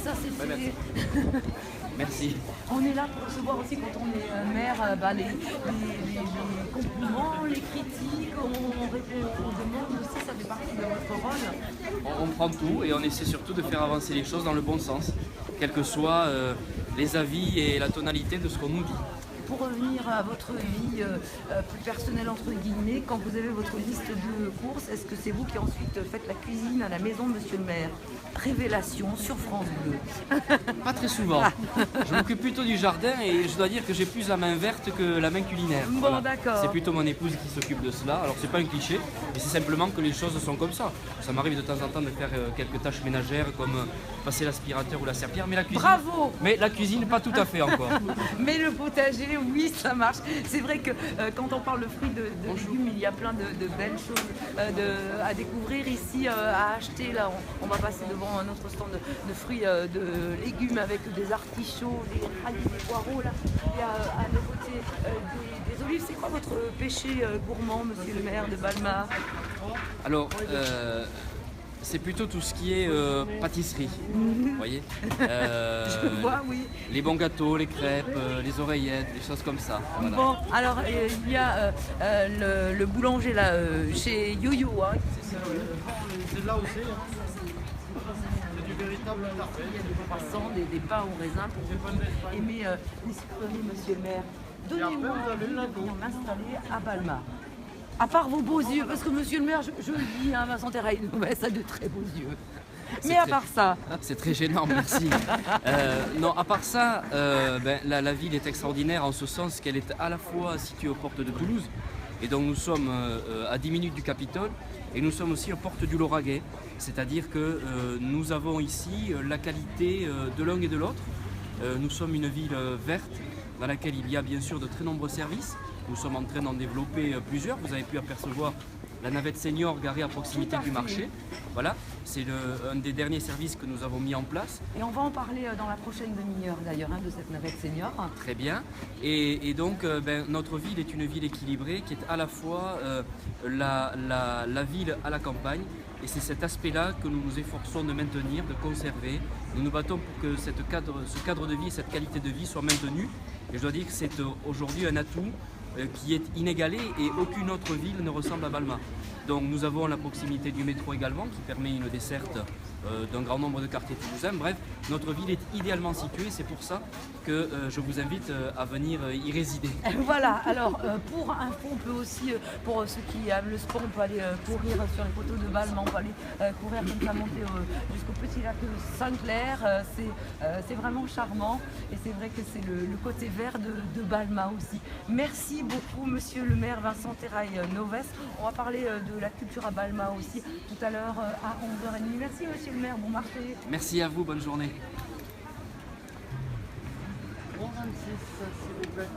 ça c'est merci. Merci. On est là pour recevoir aussi quand on est maire les compliments, les critiques, on répond aux demandes aussi, ça fait partie de votre rôle. On prend tout et on essaie surtout de faire avancer les choses dans le bon sens, quels que soient les avis et la tonalité de ce qu'on nous dit. Pour revenir à votre vie plus personnelle entre guillemets, quand vous avez votre liste de courses, est-ce que c'est vous qui ensuite faites la cuisine à la maison, monsieur le maire? Révélation sur France Bleu. Pas très souvent. Je m'occupe plutôt du jardin et je dois dire que j'ai plus la main verte que la main culinaire. Bon, voilà. d'accord. C'est plutôt mon épouse qui s'occupe de cela. Alors c'est pas un cliché, mais c'est simplement que les choses sont comme ça. Ça m'arrive de temps en temps de faire quelques tâches ménagères comme passer l'aspirateur ou la serpillière, mais la cuisine. Bravo. Mais la cuisine, pas tout à fait encore. Mais le potager, oui, ça marche. C'est vrai que quand on parle de fruits, de légumes, il y a plein de belles choses à découvrir ici, à acheter. Là, on va passer devant un autre stand de fruits, de légumes avec des artichauts, des radis, des poireaux. Là, il y a à nos côtés des olives. C'est quoi votre péché gourmand, monsieur le maire de Balma? Alors, c'est plutôt tout ce qui est pâtisserie, vous voyez. Je vois, oui. Les bons gâteaux, les crêpes, les oreillettes, des choses comme ça. Voilà. Bon, alors il y a le boulanger là, chez Yo-Yo. Hein, C'est là aussi. C'est du véritable parfait. il y a des croissants, des pains au raisin pour vous qui aimez les sucreries, monsieur le maire. Donnez-moi envie de venir m'installer à Balma. À part vos beaux yeux, parce que monsieur le maire, je le dis, hein, Vincent Terrail, ça a de très beaux yeux. Mais à part ça, C'est très gênant, merci. Non, à part ça, la ville est extraordinaire en ce sens qu'elle est à la fois située aux portes de Toulouse, et donc nous sommes à 10 minutes du Capitole, et nous sommes aussi aux portes du Lauragais, c'est-à-dire que nous avons ici la qualité de l'un et de l'autre. Nous sommes une ville verte, dans laquelle il y a bien sûr de très nombreux services. Nous sommes en train d'en développer plusieurs. Vous avez pu apercevoir la navette senior garée à proximité du marché. Voilà, c'est un des derniers services que nous avons mis en place. et on va en parler dans la prochaine demi-heure d'ailleurs, hein, de cette navette senior. Très bien. Et donc, notre ville est une ville équilibrée qui est à la fois la ville à la campagne. Et c'est cet aspect-là que nous nous efforçons de maintenir, de conserver. Nous nous battons pour que ce cadre de vie, cette qualité de vie soit maintenue. Et je dois dire que c'est aujourd'hui un atout qui est inégalé et aucune autre ville ne ressemble à Balma. Donc nous avons la proximité du métro également qui permet une desserte d'un grand nombre de quartiers toulousains. Bref, notre ville est idéalement située, c'est pour ça que je vous invite à venir y résider. Voilà, alors pour info, on peut aussi, pour ceux qui aiment le sport, on peut aller courir sur les poteaux de Balma, on peut aller courir comme ça, monter jusqu'au petit lac Saint-Clair. C'est vraiment charmant et c'est vrai que c'est le côté vert de Balma aussi. Merci beaucoup, monsieur le maire Vincent Terrail-Noves. On va parler de la culture à Balma aussi tout à l'heure à 11h30. Merci, monsieur le maire, bon marché. Merci à vous, bonne journée. 26, s'il vous plaît.